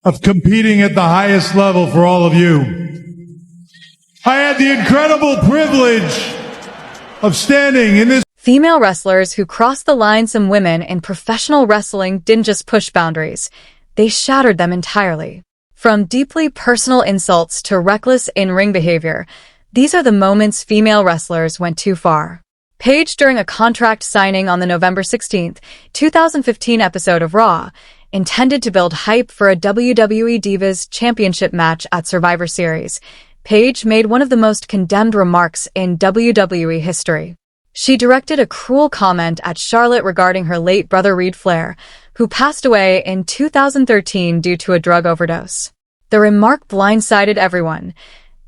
of competing at the highest level for all of you. I had the incredible privilege of standing in this. Female wrestlers who crossed the line. Some women in professional wrestling didn't just push boundaries, they shattered them entirely. From deeply personal insults to reckless in-ring behavior, these are the moments female wrestlers went too far. Paige, during a contract signing on the November 16, 2015 episode of Raw, intended to build hype for a WWE Divas Championship match at Survivor Series, Paige made one of the most condemned remarks in WWE history. She directed a cruel comment at Charlotte regarding her late brother Reed Flair, who passed away in 2013 due to a drug overdose. The remark blindsided everyone.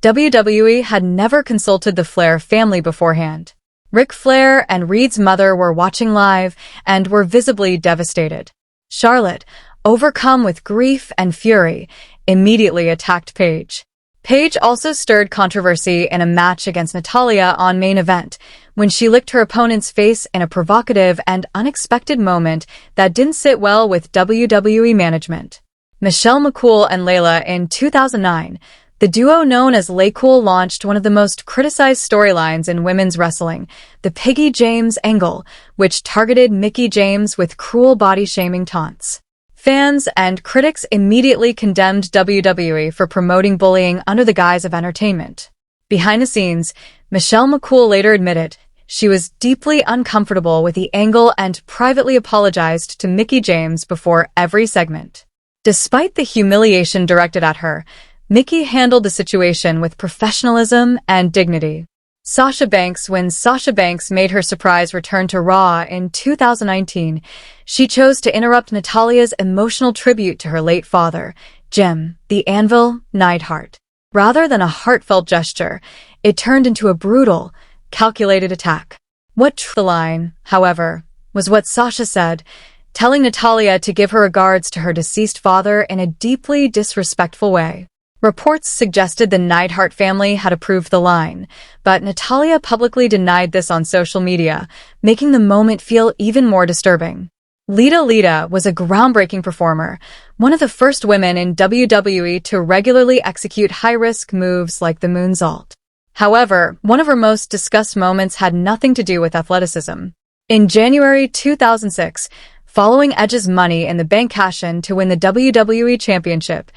WWE had never consulted the Flair family beforehand. Ric Flair and Reed's mother were watching live and were visibly devastated. Charlotte, overcome with grief and fury, immediately attacked Paige. Paige also stirred controversy in a match against Natalya on Main Event, when she licked her opponent's face in a provocative and unexpected moment that didn't sit well with WWE management. Michelle McCool and Layla in 2009, the duo known as LayCool launched one of the most criticized storylines in women's wrestling, the Piggy James angle, which targeted Mickie James with cruel body-shaming taunts. Fans and critics immediately condemned WWE for promoting bullying under the guise of entertainment. Behind the scenes, Michelle McCool later admitted she was deeply uncomfortable with the angle and privately apologized to Mickie James before every segment. Despite the humiliation directed at her, Mickie handled the situation with professionalism and dignity. Sasha Banks. When Sasha Banks made her surprise return to Raw in 2019, she chose to interrupt Natalya's emotional tribute to her late father, Jim, the Anvil Neidhart. Rather than a heartfelt gesture, it turned into a brutal, calculated attack. What the line, however, was what Sasha said, telling Natalya to give her regards to her deceased father in a deeply disrespectful way. Reports suggested the Neidhart family had approved the line, but Natalya publicly denied this on social media, making the moment feel even more disturbing. Lita was a groundbreaking performer, one of the first women in WWE to regularly execute high-risk moves like the moonsault. However, one of her most discussed moments had nothing to do with athleticism. In January 2006, following Edge's Money in the Bank cash-in to win the WWE Championship,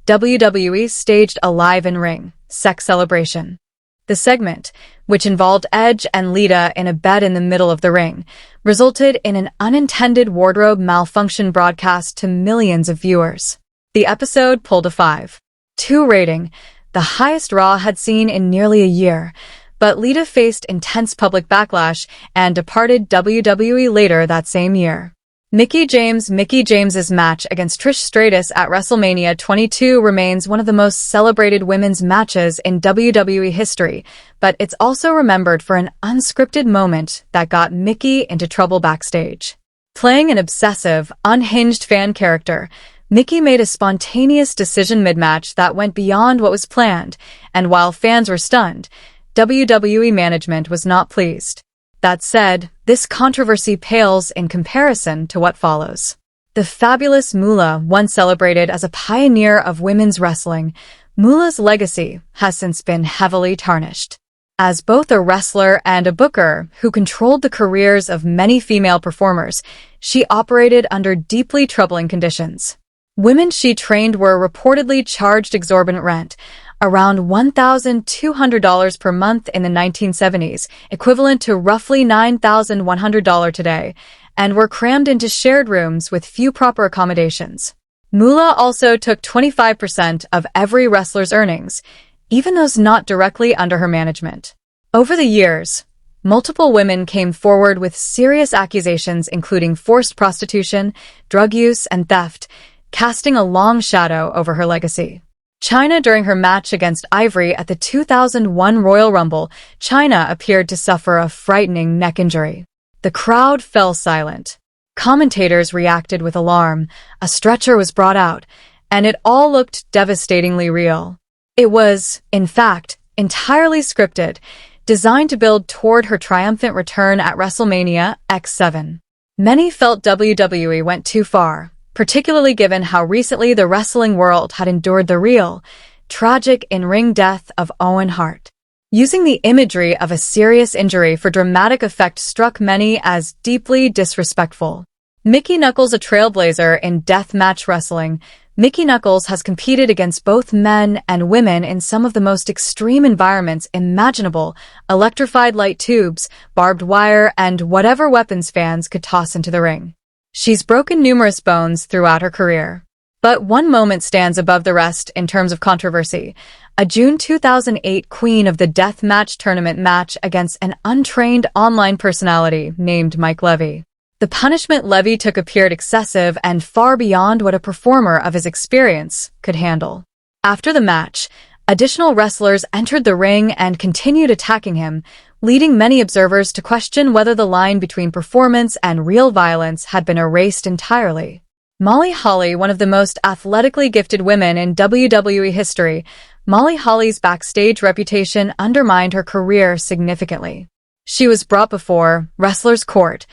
WWE staged a live-in-ring sex celebration. The segment, which involved Edge and Lita in a bed in the middle of the ring, resulted in an unintended wardrobe malfunction broadcast to millions of viewers. The episode pulled a 5.2 rating, the highest Raw had seen in nearly a year, but Lita faced intense public backlash and departed WWE later that same year. Mickie James's match against Trish Stratus at WrestleMania 22 remains one of the most celebrated women's matches in WWE history, but it's also remembered for an unscripted moment that got Mickie into trouble backstage. Playing an obsessive, unhinged fan character, Mickie made a spontaneous decision mid-match that went beyond what was planned, and while fans were stunned, WWE management was not pleased. That said, this controversy pales in comparison to what follows. The fabulous Moolah, once celebrated as a pioneer of women's wrestling, Moolah's legacy has since been heavily tarnished. As both a wrestler and a booker who controlled the careers of many female performers, she operated under deeply troubling conditions. Women she trained were reportedly charged exorbitant rent, around $1,200 per month in the 1970s, equivalent to roughly $9,100 today, and were crammed into shared rooms with few proper accommodations. Moolah also took 25% of every wrestler's earnings, even those not directly under her management. Over the years, multiple women came forward with serious accusations including forced prostitution, drug use, and theft, casting a long shadow over her legacy. Chyna. During her match against Ivory at the 2001 Royal Rumble, Chyna appeared to suffer a frightening neck injury. The crowd fell silent. Commentators reacted with alarm, a stretcher was brought out, and it all looked devastatingly real. It was, in fact, entirely scripted, designed to build toward her triumphant return at WrestleMania X7. Many felt WWE went too far, particularly given how recently the wrestling world had endured the real, tragic in-ring death of Owen Hart. Using the imagery of a serious injury for dramatic effect struck many as deeply disrespectful. Mickey Knuckles, a trailblazer in deathmatch wrestling, Mickey Knuckles has competed against both men and women in some of the most extreme environments imaginable: electrified light tubes, barbed wire, and whatever weapons fans could toss into the ring. She's broken numerous bones throughout her career. But one moment stands above the rest in terms of controversy: a June 2008 Queen of the Deathmatch tournament match against an untrained online personality named Mike Levy. The punishment Levy took appeared excessive and far beyond what a performer of his experience could handle. After the match, additional wrestlers entered the ring and continued attacking him, leading many observers to question whether the line between performance and real violence had been erased entirely. Molly Holly, one of the most athletically gifted women in WWE history, Molly Holly's backstage reputation undermined her career significantly. She was brought before Wrestlers' Court,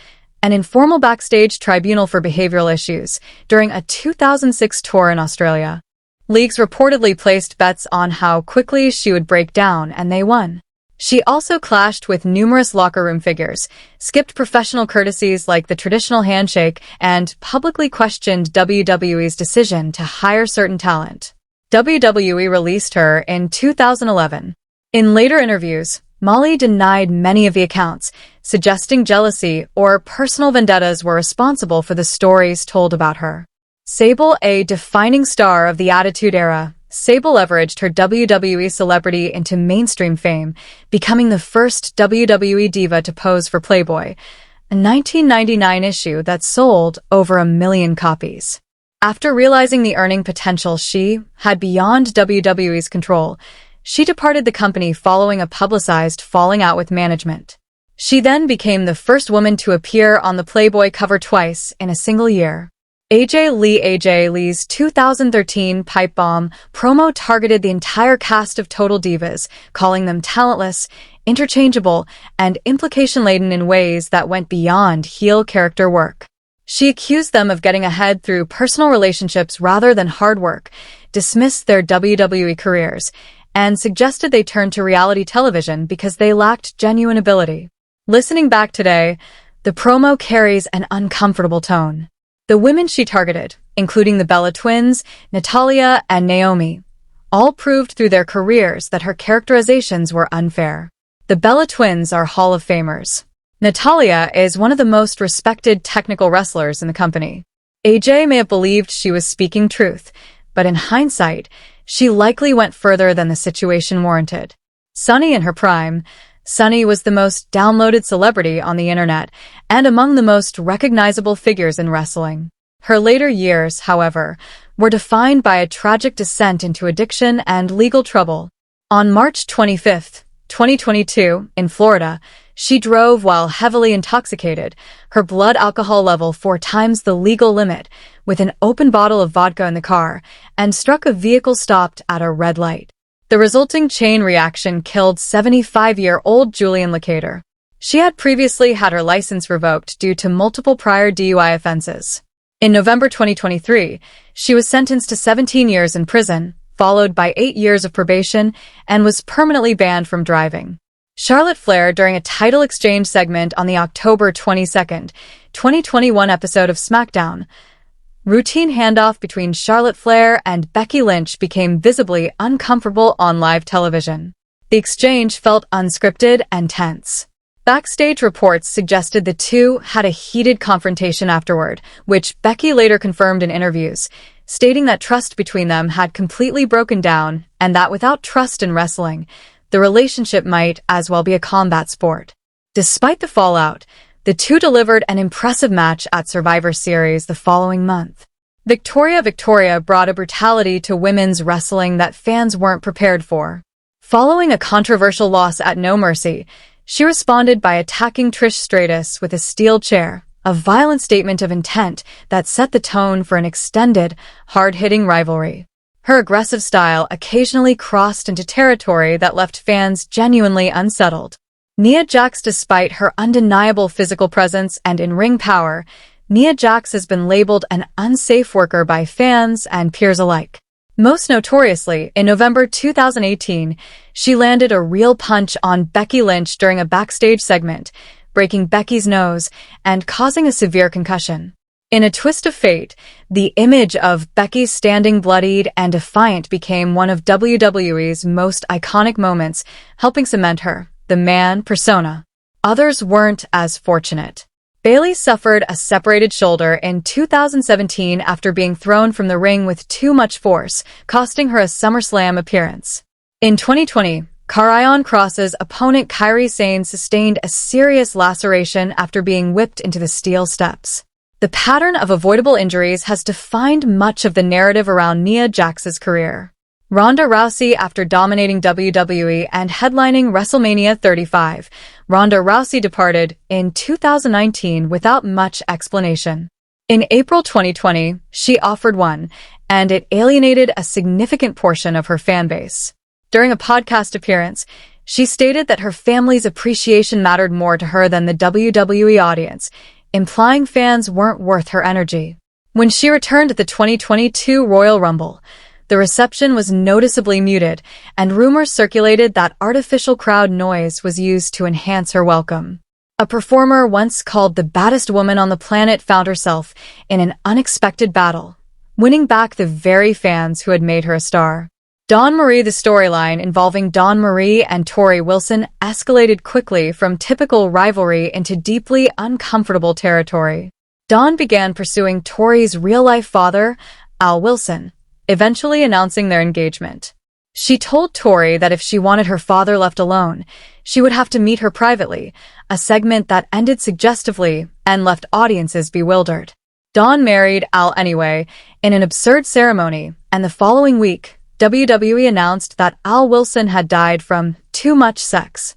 an informal backstage tribunal for behavioral issues, during a 2006 tour in Australia. Leagues reportedly placed bets on how quickly she would break down, and they won. She also clashed with numerous locker room figures, skipped professional courtesies like the traditional handshake, and publicly questioned WWE's decision to hire certain talent. WWE released her in 2011. In later interviews, Molly denied many of the accounts, suggesting jealousy or personal vendettas were responsible for the stories told about her. Sable, a defining star of the Attitude Era, Sable leveraged her WWE celebrity into mainstream fame, becoming the first WWE diva to pose for Playboy, a 1999 issue that sold over 1 million copies. After realizing the earning potential she had beyond WWE's control, she departed the company following a publicized falling out with management. She then became the first woman to appear on the Playboy cover twice in a single year. AJ Lee's 2013 Pipe Bomb promo targeted the entire cast of Total Divas, calling them talentless, interchangeable, and implication-laden in ways that went beyond heel character work. She accused them of getting ahead through personal relationships rather than hard work, dismissed their WWE careers, and suggested they turn to reality television because they lacked genuine ability. Listening back today, the promo carries an uncomfortable tone. The women she targeted, including the Bella Twins, Natalya, and Naomi, all proved through their careers that her characterizations were unfair. The Bella Twins are Hall of Famers. Natalya is one of the most respected technical wrestlers in the company. AJ may have believed she was speaking truth, but in hindsight, she likely went further than the situation warranted. Sunny in her prime, Sunny was the most downloaded celebrity on the internet and among the most recognizable figures in wrestling. Her later years, however, were defined by a tragic descent into addiction and legal trouble. On March 25, 2022, in Florida, she drove while heavily intoxicated, her blood alcohol level 4 times the legal limit, with an open bottle of vodka in the car, and struck a vehicle stopped at a red light. The resulting chain reaction killed 75-year-old Julian Lacater. She had previously had her license revoked due to multiple prior DUI offenses. In November 2023, she was sentenced to 17 years in prison, followed by 8 years of probation, and was permanently banned from driving. Charlotte Flair, during a title exchange segment on the October 22, 2021 episode of SmackDown, routine handoff between Charlotte Flair and Becky Lynch became visibly uncomfortable on live television. The exchange felt unscripted and tense. Backstage reports suggested the two had a heated confrontation afterward, which Becky later confirmed in interviews, stating that trust between them had completely broken down and that without trust in wrestling, the relationship might as well be a combat sport. Despite the fallout, the two delivered an impressive match at Survivor Series the following month. Victoria brought a brutality to women's wrestling that fans weren't prepared for. Following a controversial loss at No Mercy, she responded by attacking Trish Stratus with a steel chair, a violent statement of intent that set the tone for an extended, hard-hitting rivalry. Her aggressive style occasionally crossed into territory that left fans genuinely unsettled. Nia Jax, despite her undeniable physical presence and in-ring power, Nia Jax has been labeled an unsafe worker by fans and peers alike. Most notoriously, in November 2018, she landed a real punch on Becky Lynch during a backstage segment, breaking Becky's nose and causing a severe concussion. In a twist of fate, the image of Becky standing bloodied and defiant became one of WWE's most iconic moments, helping cement her, the man persona. Others weren't as fortunate. Bayley suffered a separated shoulder in 2017 after being thrown from the ring with too much force, costing her a SummerSlam appearance. In 2020, Karrion Kross's opponent Kairi Sane sustained a serious laceration after being whipped into the steel steps. The pattern of avoidable injuries has defined much of the narrative around Nia Jax's career. Ronda Rousey, after dominating WWE and headlining WrestleMania 35, Ronda Rousey departed in 2019 without much explanation. In April 2020, she offered one, and it alienated a significant portion of her fan base. During a podcast appearance, she stated that her family's appreciation mattered more to her than the WWE audience, implying fans weren't worth her energy. When she returned at the 2022 Royal Rumble, the reception was noticeably muted, and rumors circulated that artificial crowd noise was used to enhance her welcome. A performer once called the baddest woman on the planet found herself in an unexpected battle, winning back the very fans who had made her a star. Dawn Marie. The storyline involving Dawn Marie and Torrie Wilson escalated quickly from typical rivalry into deeply uncomfortable territory. Dawn began pursuing Torrie's real-life father, Al Wilson, eventually announcing their engagement. She told Torrie that if she wanted her father left alone, she would have to meet her privately, a segment that ended suggestively and left audiences bewildered. Dawn married Al anyway, in an absurd ceremony, and the following week, WWE announced that Al Wilson had died from too much sex.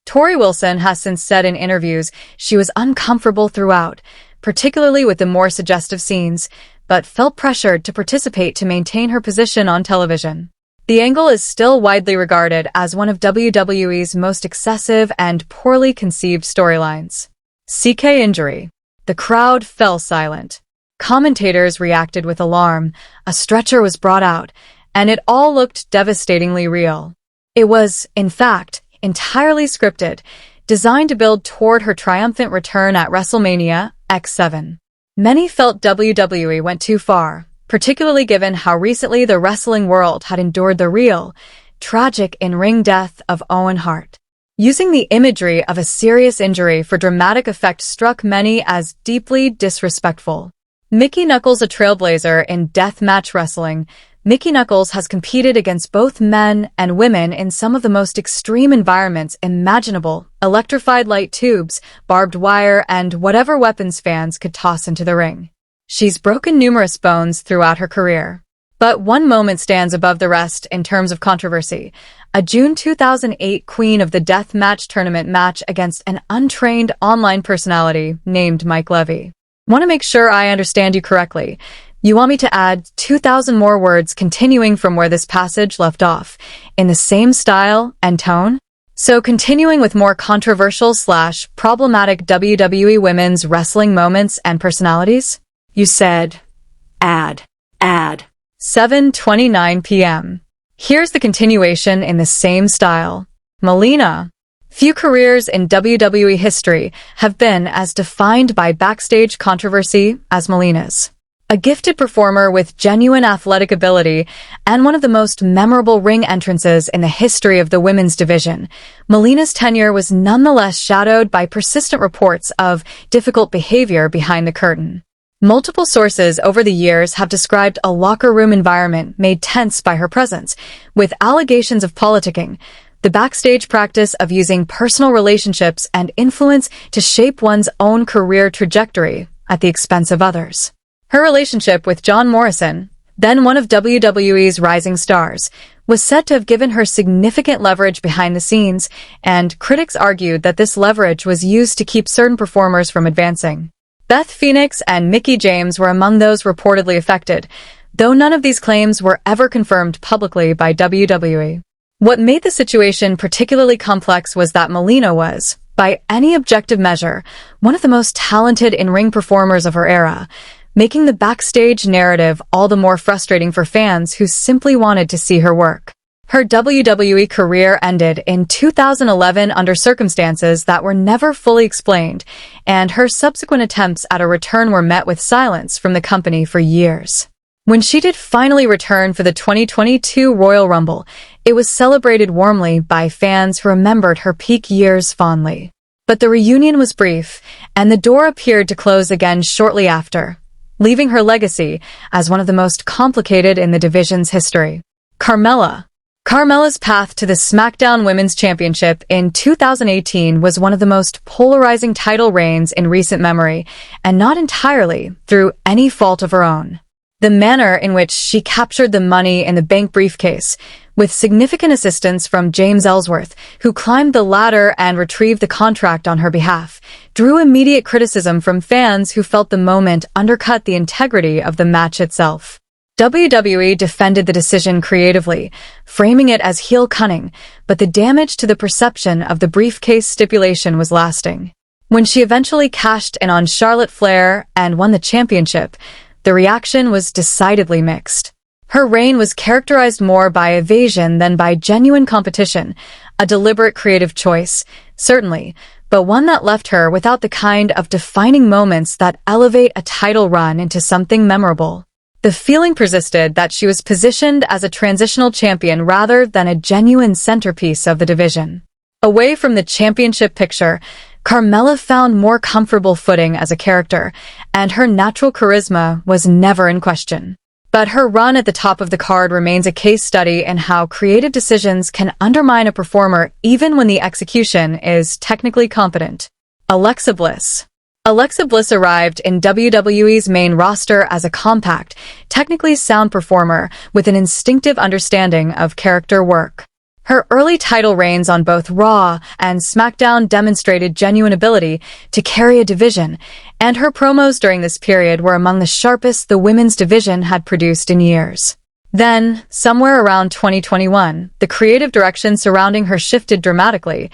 Torrie Wilson has since said in interviews she was uncomfortable throughout, particularly with the more suggestive scenes, but felt pressured to participate to maintain her position on television. The angle is still widely regarded as one of WWE's most excessive and poorly conceived storylines. CK injury. The crowd fell silent. Commentators reacted with alarm, a stretcher was brought out, and it all looked devastatingly real. It was, in fact, entirely scripted, designed to build toward her triumphant return at WrestleMania X7. Many felt WWE went too far, particularly given how recently the wrestling world had endured the real, tragic in-ring death of Owen Hart. Using the imagery of a serious injury for dramatic effect struck many as deeply disrespectful. Mickey Knuckles, a trailblazer in deathmatch wrestling, Mickey Knuckles has competed against both men and women in some of the most extreme environments imaginable: electrified light tubes, barbed wire, and whatever weapons fans could toss into the ring. She's broken numerous bones throughout her career. But one moment stands above the rest in terms of controversy: a June 2008 Queen of the Deathmatch tournament match against an untrained online personality named Mike Levy. Want to make sure I understand you correctly. You want me to add 2,000 more words continuing from where this passage left off, in the same style and tone? So continuing with more controversial/problematic WWE women's wrestling moments and personalities? You said, add. 7:29 p.m. Here's the continuation in the same style. Melina. Few careers in WWE history have been as defined by backstage controversy as Melina's. A gifted performer with genuine athletic ability and one of the most memorable ring entrances in the history of the women's division, Melina's tenure was nonetheless shadowed by persistent reports of difficult behavior behind the curtain. Multiple sources over the years have described a locker room environment made tense by her presence, with allegations of politicking, the backstage practice of using personal relationships and influence to shape one's own career trajectory at the expense of others. Her relationship with John Morrison, then one of WWE's rising stars, was said to have given her significant leverage behind the scenes, and critics argued that this leverage was used to keep certain performers from advancing. Beth Phoenix and Mickie James were among those reportedly affected, though none of these claims were ever confirmed publicly by WWE. What made the situation particularly complex was that Melina was, by any objective measure, one of the most talented in-ring performers of her era, making the backstage narrative all the more frustrating for fans who simply wanted to see her work. Her WWE career ended in 2011 under circumstances that were never fully explained, and her subsequent attempts at a return were met with silence from the company for years. When she did finally return for the 2022 Royal Rumble, it was celebrated warmly by fans who remembered her peak years fondly. But the reunion was brief, and the door appeared to close again shortly after, leaving her legacy as one of the most complicated in the division's history. Carmella's path to the SmackDown Women's Championship in 2018 was one of the most polarizing title reigns in recent memory, and not entirely through any fault of her own. The manner in which she captured the Money in the Bank briefcase, with significant assistance from James Ellsworth, who climbed the ladder and retrieved the contract on her behalf, drew immediate criticism from fans who felt the moment undercut the integrity of the match itself. WWE defended the decision creatively, framing it as heel cunning, but the damage to the perception of the briefcase stipulation was lasting. When she eventually cashed in on Charlotte Flair and won the championship, the reaction was decidedly mixed. Her reign was characterized more by evasion than by genuine competition, a deliberate creative choice, certainly, but one that left her without the kind of defining moments that elevate a title run into something memorable. The feeling persisted that she was positioned as a transitional champion rather than a genuine centerpiece of the division. Away from the championship picture, Carmella found more comfortable footing as a character, and her natural charisma was never in question. But her run at the top of the card remains a case study in how creative decisions can undermine a performer even when the execution is technically competent. Alexa Bliss arrived in WWE's main roster as a compact, technically sound performer with an instinctive understanding of character work. Her early title reigns on both Raw and SmackDown demonstrated genuine ability to carry a division, and her promos during this period were among the sharpest the women's division had produced in years. Then, somewhere around 2021, the creative direction surrounding her shifted dramatically,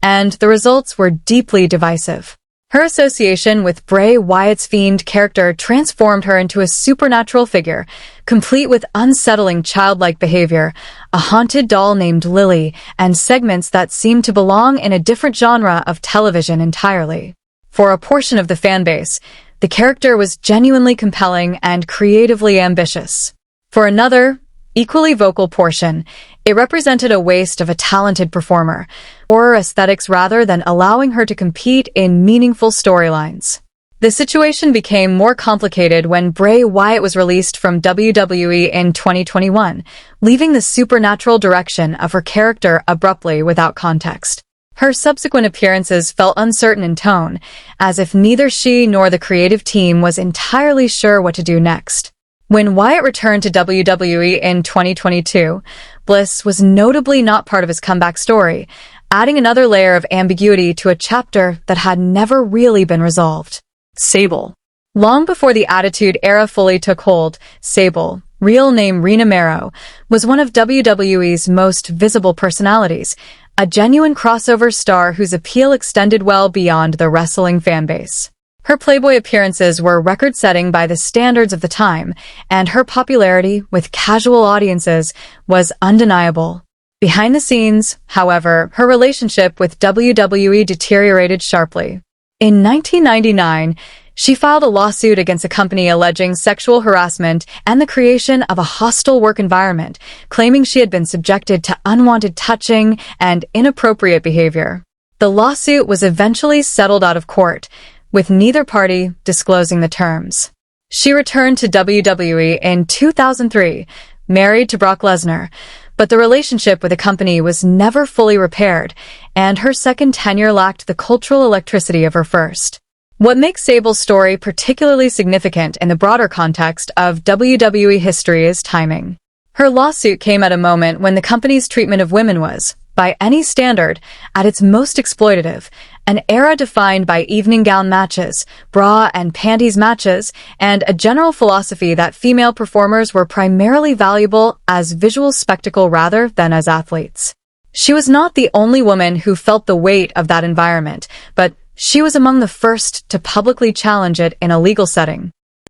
and the results were deeply divisive. Her association with Bray Wyatt's Fiend character transformed her into a supernatural figure, complete with unsettling childlike behavior, a haunted doll named Lily, and segments that seemed to belong in a different genre of television entirely. For a portion of the fanbase, the character was genuinely compelling and creatively ambitious. For another, equally vocal portion, it represented a waste of a talented performer, or aesthetics rather than allowing her to compete in meaningful storylines. The situation became more complicated when Bray Wyatt was released from WWE in 2021, leaving the supernatural direction of her character abruptly without context. Her subsequent appearances felt uncertain in tone, as if neither she nor the creative team was entirely sure what to do next. When Wyatt returned to WWE in 2022, Bliss was notably not part of his comeback story, adding another layer of ambiguity to a chapter that had never really been resolved. Sable. Long before the Attitude Era fully took hold, Sable, real name Rena Mero, was one of WWE's most visible personalities, a genuine crossover star whose appeal extended well beyond the wrestling fanbase. Her Playboy appearances were record-setting by the standards of the time, and her popularity with casual audiences was undeniable. Behind the scenes, however, her relationship with WWE deteriorated sharply. In 1999, she filed a lawsuit against a company alleging sexual harassment and the creation of a hostile work environment, claiming she had been subjected to unwanted touching and inappropriate behavior. The lawsuit was eventually settled out of court, with neither party disclosing the terms. She returned to WWE in 2003, married to Brock Lesnar, but the relationship with the company was never fully repaired, and her second tenure lacked the cultural electricity of her first. What makes Sable's story particularly significant in the broader context of WWE history is timing. Her lawsuit came at a moment when the company's treatment of women was, by any standard, at its most exploitative, an era defined by evening gown matches, bra and panties matches, and a general philosophy that female performers were primarily valuable as visual spectacle rather than as athletes. She was not the only woman who felt the weight of that environment, but she was among the first to publicly challenge it in a legal setting.